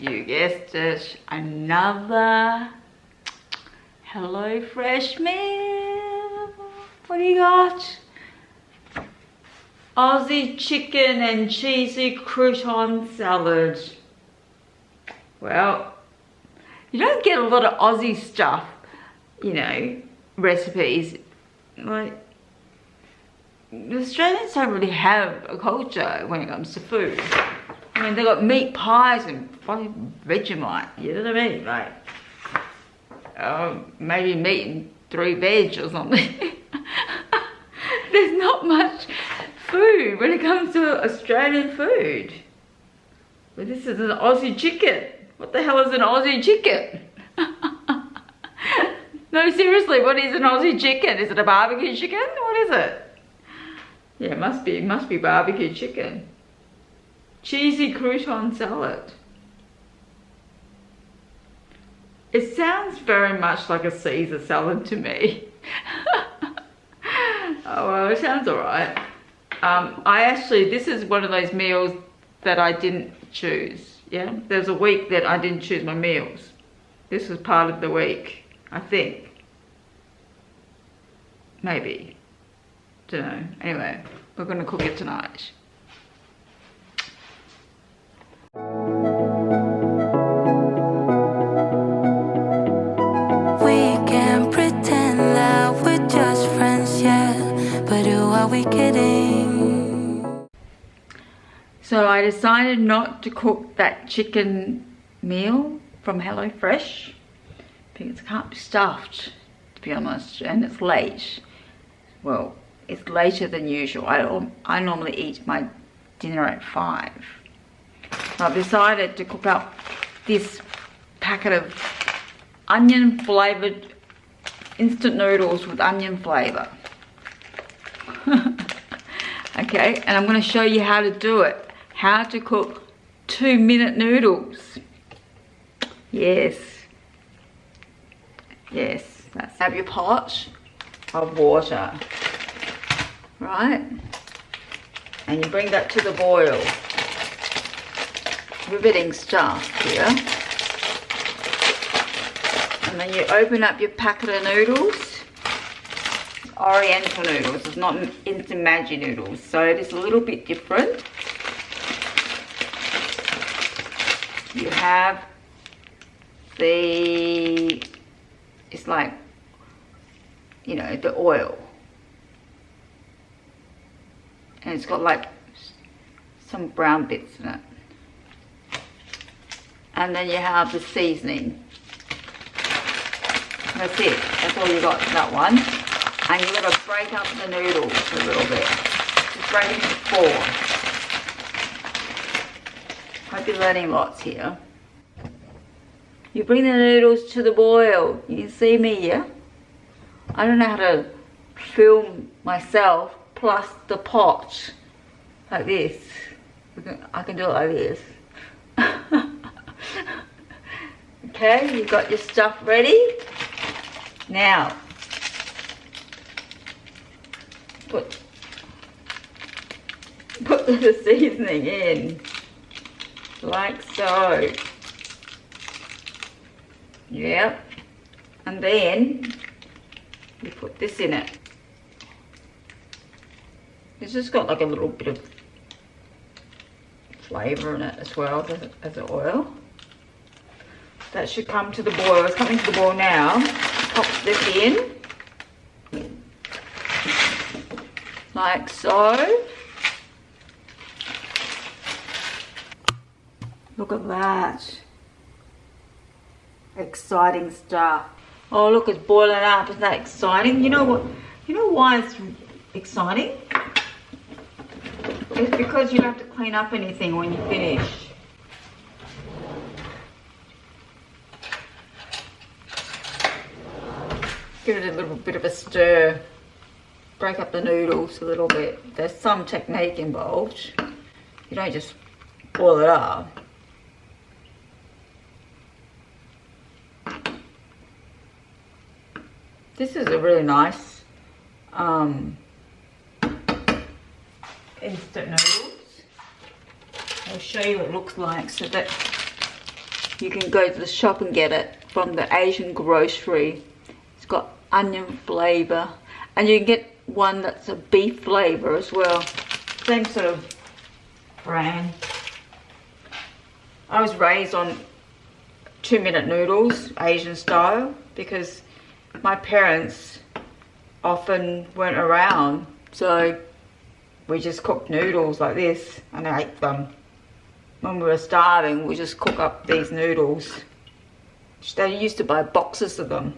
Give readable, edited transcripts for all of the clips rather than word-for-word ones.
You guessed it, another HelloFresh meal. What do you got? Aussie chicken and cheesy crouton salad. Well, you don't get a lot of Aussie stuff, you know, recipes. Like, the Australians don't really have a culture when it comes to food. I mean, they got meat pies and fucking Vegemite, you know what I mean? Like, maybe meat and 3 veg or something. There's not much food when it comes to Australian food. But this is an Aussie chicken. What the hell is an Aussie chicken? No, seriously, what is an Aussie chicken? Is it a barbecue chicken? What is it? Yeah, it must be barbecue chicken. Cheesy crouton salad. It sounds very much like a Caesar salad to me. Oh well, it sounds alright. This is one of those meals that I didn't choose. Yeah, there's a week that I didn't choose my meals. This was part of the week, I think. Maybe. Don't know. Anyway, we're gonna cook it tonight. So I decided not to cook that chicken meal from HelloFresh because it can't be stuffed, to be honest, and it's late. Well, it's later than usual. I normally eat my dinner at 5. So I've decided to cook up this packet of onion flavoured instant noodles with onion flavour. Okay, and I'm going to show you how to do it. How to cook 2-minute noodles. Yes. Yes. Have your pot of water. Right? And you bring that to the boil. Riveting stuff here. And then you open up your packet of noodles. Oriental noodles. It's not instant Maggi noodles. So it is a little bit different. You have it's like, you know, the oil. And it's got like some brown bits in it. And then you have the seasoning. That's it. That's all you got, that one. And you've got to break up the noodles a little bit. Just break it into 4. Hope you're learning lots here. You bring the noodles to the boil. You can see me, yeah? I don't know how to film myself plus the pot like this. I can do it like this. Okay, you've got your stuff ready. Now, put the seasoning in. Like so. Yep. And then you put this in it. It's just got like a little bit of flavour in it as well as the oil. That should come to the boil. It's coming to the boil now. Pop this in. Like so. Look at that. Exciting stuff. Oh look, it's boiling up. Isn't that exciting? You know what? You know why it's exciting? It's because you don't have to clean up anything when you finish. Give it a little bit of a stir. Break up the noodles a little bit. There's some technique involved. You don't just boil it up. This is a really nice instant noodles. I'll show you what it looks like. So that You can go to the shop and get it from the Asian grocery. It's got onion flavour, and you can get one that's a beef flavour as well. Same sort of brand. I was raised on 2-minute noodles, Asian style, because my parents often weren't around, so we just cooked noodles like this and ate them. When we were starving, we just cook up these noodles. They used to buy boxes of them.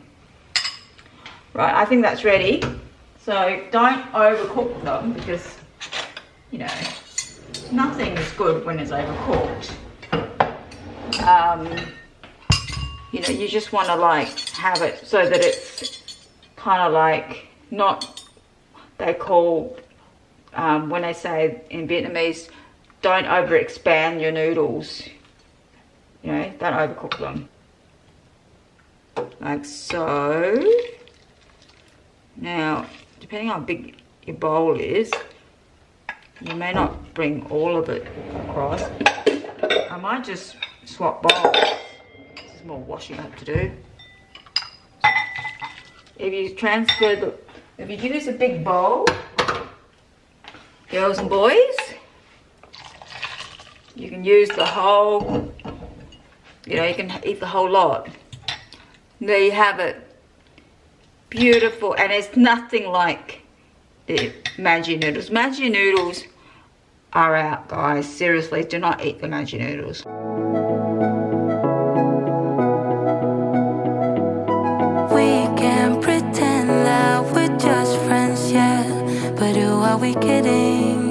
Right, I think that's ready. So don't overcook them, because, you know, nothing is good when it's overcooked. You know, you just want to like have it so that it's kind of like not, they call, when they say in Vietnamese, don't over expand your noodles. You know, don't overcook them. Like so. Now, depending on how big your bowl is, you may not bring all of it across. I might just swap bowls. There's more washing up to do. If you transfer if you use a big bowl, girls and boys, you can use the whole, you know, you can eat the whole lot. There you have it. Beautiful, and it's nothing like the Maggi noodles. Maggi noodles are out, guys. Seriously, do not eat the Maggi noodles. We can pretend that we're just friends, yeah, but who are we kidding?